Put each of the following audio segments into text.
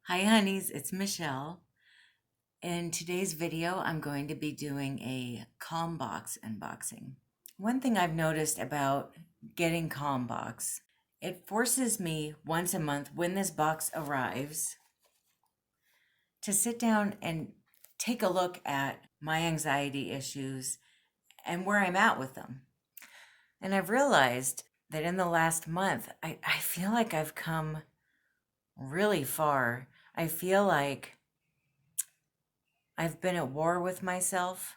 Hi honeys, it's Michelle. In today's video, I'm going to be doing a Calmbox unboxing. One thing I've noticed about getting Calmbox, it forces me once a month when this box arrives to sit down and take a look at my anxiety issues and where I'm at with them. And I've realized that in the last month, I feel like I've come really far. I feel like I've been at war with myself.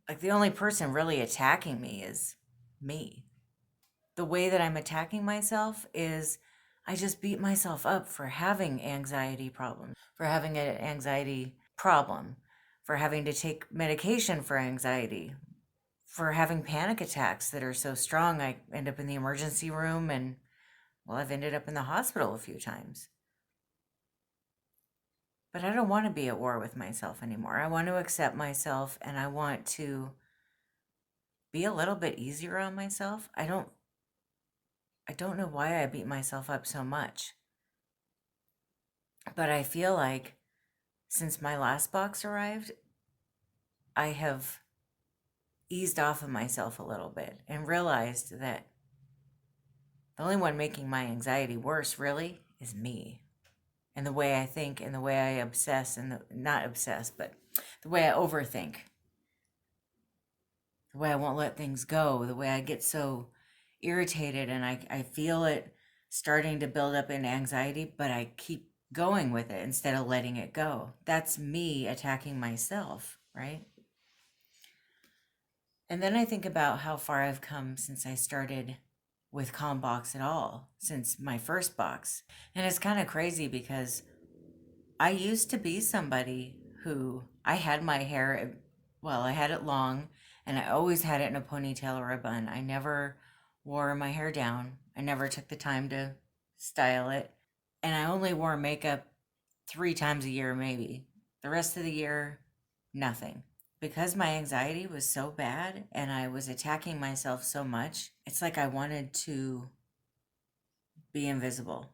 Like the only person really attacking me is me. The way that I'm attacking myself is I just beat myself up for having anxiety problems, for having an anxiety problem, for having to take medication for anxiety, for having panic attacks that are so strong I end up in the emergency room and, well, I've ended up in the hospital a few times. But I don't want to be at war with myself anymore. I want to accept myself and I want to be a little bit easier on myself. I don't know why I beat myself up so much. But I feel like since my last box arrived, I have eased off of myself a little bit and realized that the only one making my anxiety worse really is me. And the way I think and the way I obsess and not obsess, but the way I overthink, the way I won't let things go, the way I get so irritated and I feel it starting to build up in anxiety, but I keep going with it instead of letting it go. That's me attacking myself, right? And then I think about how far I've come since I started with Calmbox at all, since my first box. And it's kind of crazy because I used to be somebody who I had my hair, well, I had it long and I always had it in a ponytail or a bun. I never wore my hair down. I never took the time to style it. And I only wore makeup 3 times a year, maybe. The rest of the year, nothing. Because my anxiety was so bad and I was attacking myself so much, it's like I wanted to be invisible,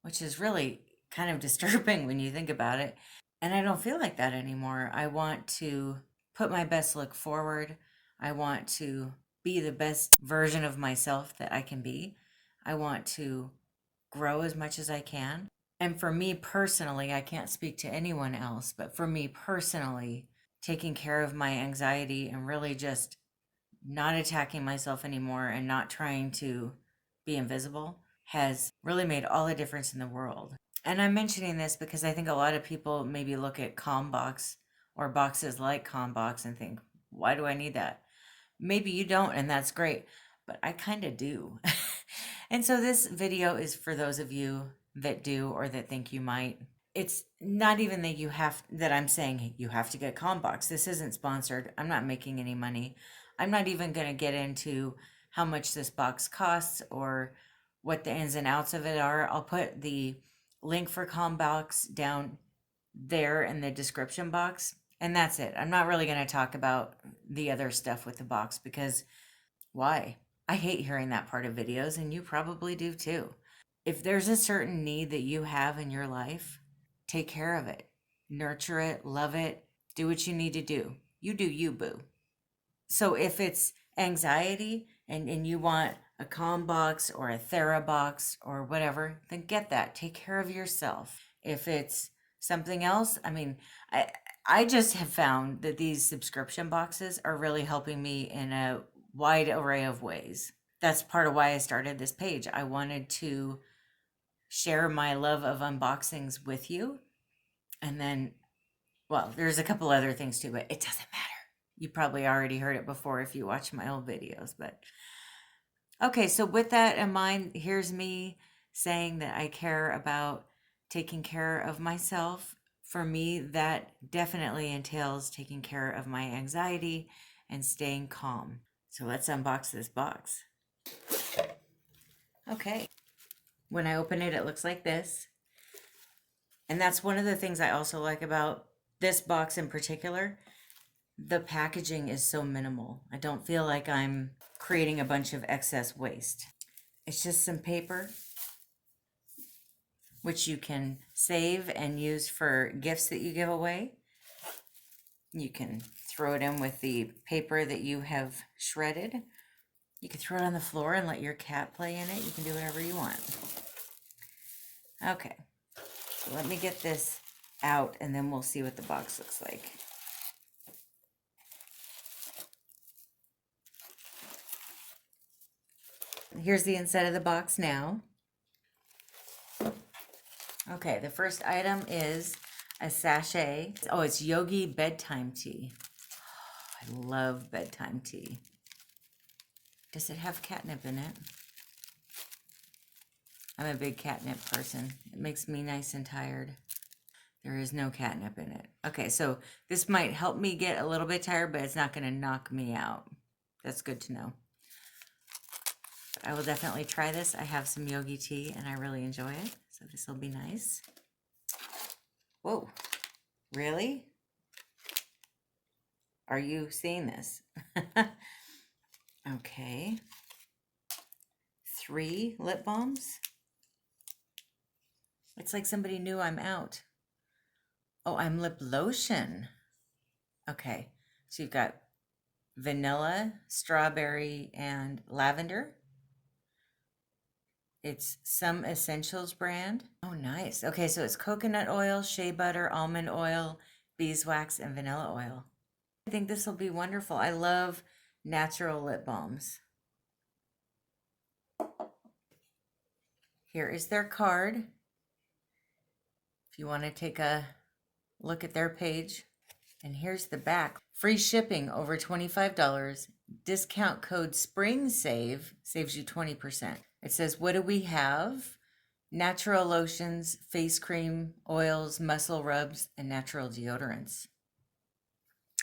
which is really kind of disturbing when you think about it. And I don't feel like that anymore. I want to put my best look forward. I want to be the best version of myself that I can be. I want to grow as much as I can. And for me personally, I can't speak to anyone else, but for me personally, taking care of my anxiety and really just not attacking myself anymore and not trying to be invisible has really made all the difference in the world. And I'm mentioning this because I think a lot of people maybe look at Calmbox or boxes like Calmbox and think, why do I need that? Maybe you don't, and that's great, but I kind of do. And so this video is for those of you that do or that think you might. It's not even that that I'm saying you have to get Calmbox. This isn't sponsored. I'm not making any money. I'm not even going to get into how much this box costs or what the ins and outs of it are. I'll put the link for Calmbox down there in the description box. And that's it. I'm not really going to talk about the other stuff with the box because why? I hate hearing that part of videos, and you probably do too. If there's a certain need that you have in your life, take care of it. Nurture it, love it, do what you need to do. You do you, boo. So if it's anxiety and you want a Calmbox or a TheraBox or whatever, then get that. Take care of yourself. If it's something else, I mean, I just have found that these subscription boxes are really helping me in a wide array of ways. That's part of why I started this page. I wanted to share my love of unboxings with you. And then, well, there's a couple other things too, but it doesn't matter. You probably already heard it before if you watch my old videos, but okay, so with that in mind, here's me saying that I care about taking care of myself. For me, that definitely entails taking care of my anxiety and staying calm. So let's unbox this box. Okay. When I open it, it looks like this. And that's one of the things I also like about this box in particular. The packaging is so minimal. I don't feel like I'm creating a bunch of excess waste. It's just some paper which you can save and use for gifts that you give away. You can throw it in with the paper that you have shredded. You can throw it on the floor and let your cat play in it. You can do whatever you want. Okay, so let me get this out and then we'll see what the box looks like. Here's the inside of the box now. Okay, the first item is a sachet. Oh, it's Yogi Bedtime Tea. Oh, I love bedtime tea. Does it have catnip in it? I'm a big catnip person. It makes me nice and tired. There is no catnip in it. Okay, so this might help me get a little bit tired, but it's not going to knock me out. That's good to know. But I will definitely try this. I have some yogi tea and I really enjoy it. So this will be nice. Whoa, really? Are you seeing this? Okay. 3 lip balms. It's like somebody knew I'm out. Oh, I'm lip lotion. Okay, so you've got vanilla, strawberry, and lavender. It's Some Essentials brand. Oh, nice. Okay, so it's coconut oil, shea butter, almond oil, beeswax, and vanilla oil. I think this will be wonderful. I love natural lip balms. Here is their card. If you want to take a look at their page. And here's the back. Free shipping over $25. Discount code SPRINGSAVE saves you 20%. It says, what do we have? Natural lotions, face cream, oils, muscle rubs, and natural deodorants.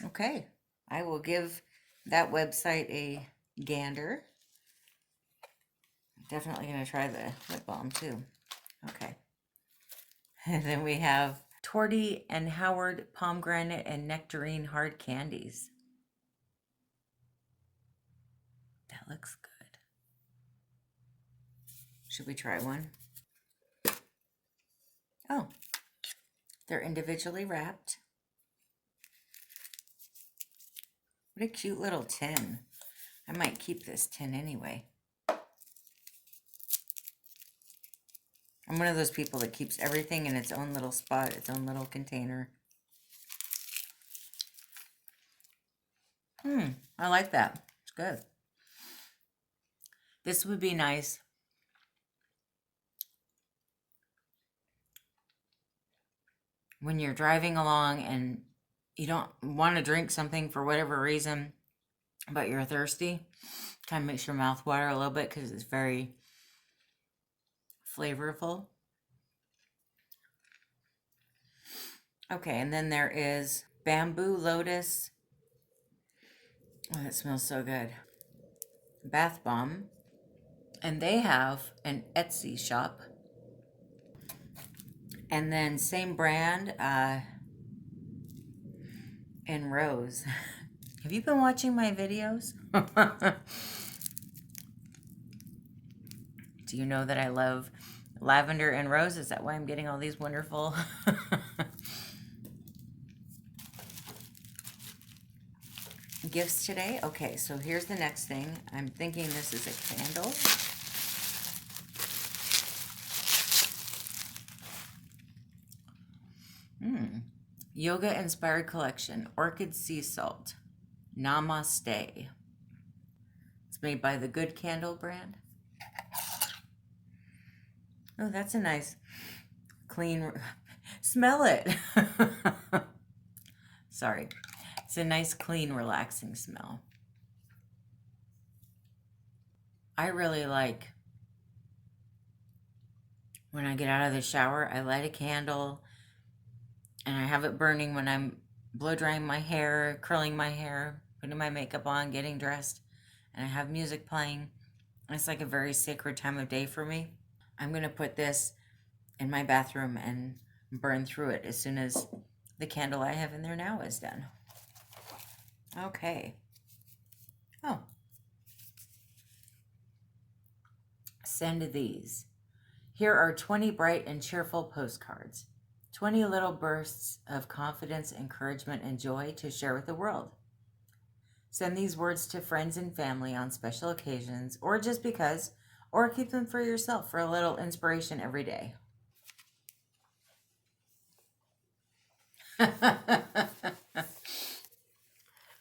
Okay, I will give that website a gander. Definitely going to try the lip balm too. Okay. And then we have Torty and Howard Pomegranate and Nectarine hard candies. That looks good. Should we try one? Oh, they're individually wrapped. What a cute little tin. I might keep this tin anyway. I'm one of those people that keeps everything in its own little spot, its own little container. I like that. It's good. This would be nice when you're driving along and you don't want to drink something for whatever reason, but you're thirsty. Kind of makes your mouth water a little bit because it's very flavorful. Okay, and then there is Bamboo Lotus. Oh, that smells so good. Bath bomb. And they have an Etsy shop. And then same brand, in Rose. Have you been watching my videos? Do you know that I love lavender and rose? Is that why I'm getting all these wonderful gifts today? Okay, so here's the next thing. I'm thinking this is a candle. Yoga inspired collection, orchid sea salt, Namaste. It's made by the Good Candle brand. Oh, that's a nice clean, smell it. Sorry. It's a nice, clean, relaxing smell. I really like when I get out of the shower, I light a candle and I have it burning when I'm blow drying my hair, curling my hair, putting my makeup on, getting dressed, and I have music playing. It's like a very sacred time of day for me. I'm going to put this in my bathroom and burn through it as soon as the candle I have in there now is done. Okay. Oh. Send these. Here are 20 bright and cheerful postcards. 20 little bursts of confidence, encouragement, and joy to share with the world. Send these words to friends and family on special occasions, or just because, or keep them for yourself for a little inspiration every day. I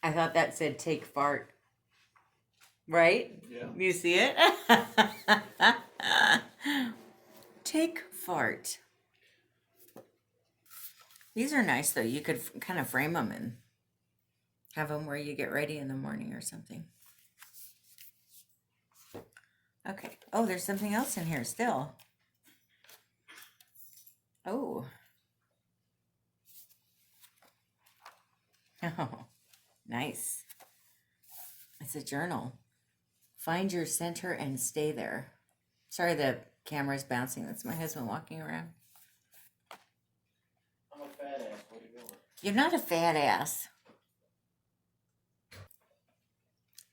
thought that said take fart. Right? Yeah. You see it? Take fart. These are nice though. You could kind of frame them and have them where you get ready in the morning or something. Okay. Oh, there's something else in here still. Oh. Oh, nice. It's a journal. Find your center and stay there. Sorry, the camera's bouncing. That's my husband walking around. I'm a fat ass. What are you doing? You're not a fat ass.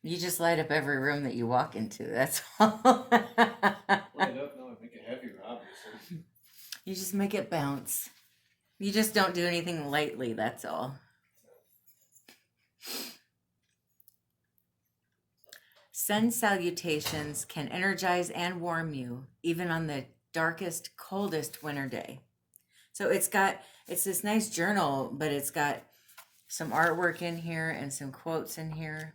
You just light up every room that you walk into. That's all. Light up? No, I make it heavier, obviously. You just make it bounce. You just don't do anything lightly, that's all. Sun salutations can energize and warm you, even on the darkest, coldest winter day. So it's this nice journal, but it's got some artwork in here and some quotes in here.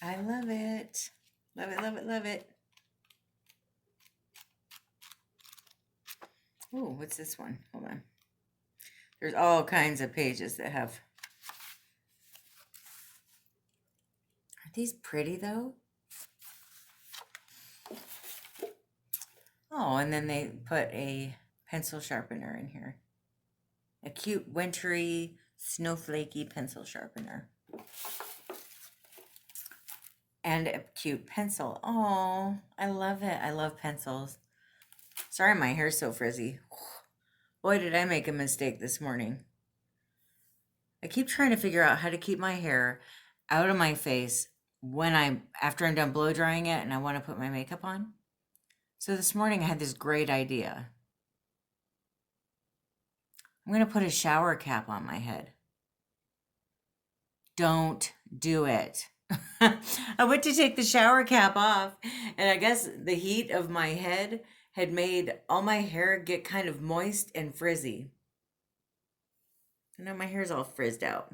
I love it. Love it, love it, love it. Ooh, what's this one? Hold on. There's all kinds of pages that have... Aren't these pretty, though? Oh, and then they put a pencil sharpener in here. A cute, wintry, snowflakey pencil sharpener. And a cute pencil. Oh, I love it. I love pencils. Sorry, my hair's so frizzy. Boy, did I make a mistake this morning. I keep trying to figure out how to keep my hair out of my face after I'm done blow drying it and I want to put my makeup on. So this morning I had this great idea. I'm going to put a shower cap on my head. Don't do it. I went to take the shower cap off, and I guess the heat of my head had made all my hair get kind of moist and frizzy. And now my hair's all frizzed out.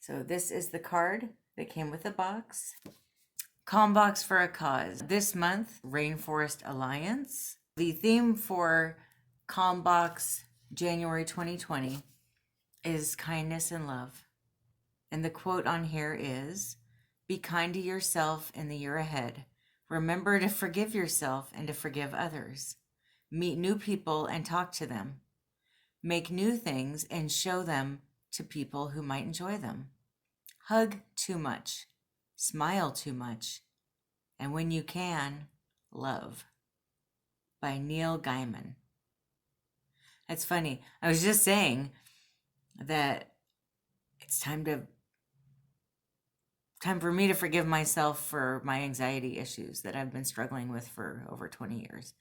So this is the card that came with the box. Calmbox for a cause. This month, Rainforest Alliance. The theme for Calmbox January 2020 is kindness and love. And the quote on here is, "Be kind to yourself in the year ahead. Remember to forgive yourself and to forgive others. Meet new people and talk to them. Make new things and show them to people who might enjoy them. Hug too much. Smile too much. And when you can, love." By Neil Gaiman. That's funny. I was just saying that it's time for me to forgive myself for my anxiety issues that I've been struggling with for over 20 years.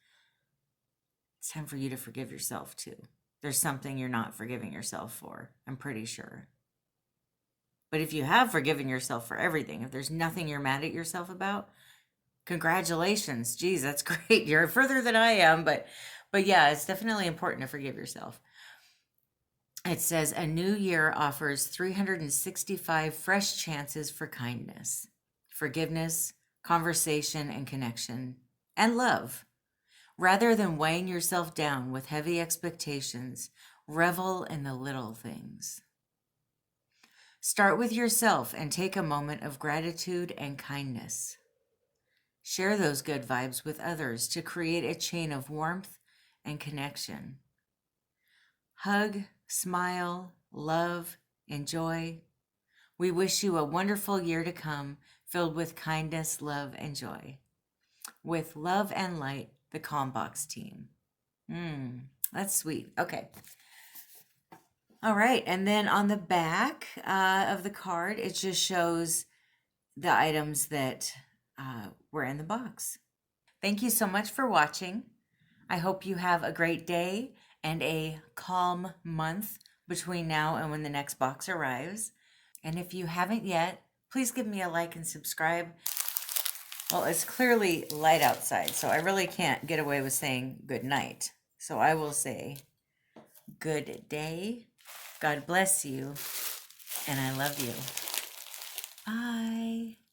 It's time for you to forgive yourself too. There's something you're not forgiving yourself for, I'm pretty sure. But if you have forgiven yourself for everything, if there's nothing you're mad at yourself about, congratulations. Geez, that's great. You're further than I am, but yeah, it's definitely important to forgive yourself. It says, a new year offers 365 fresh chances for kindness, forgiveness, conversation, and connection, and love. Rather than weighing yourself down with heavy expectations, revel in the little things. Start with yourself and take a moment of gratitude and kindness. Share those good vibes with others to create a chain of warmth and connection. Hug, smile, love, enjoy. We wish you a wonderful year to come, filled with kindness, love, and joy. With love and light, the Calmbox team. That's sweet. Okay. All right, and then on the back of the card, it just shows the items that were in the box. Thank you so much for watching. I hope you have a great day and a calm month between now and when the next box arrives. And if you haven't yet, please give me a like and subscribe. Well, it's clearly light outside, so I really can't get away with saying good night. So I will say good day, God bless you, and I love you. Bye.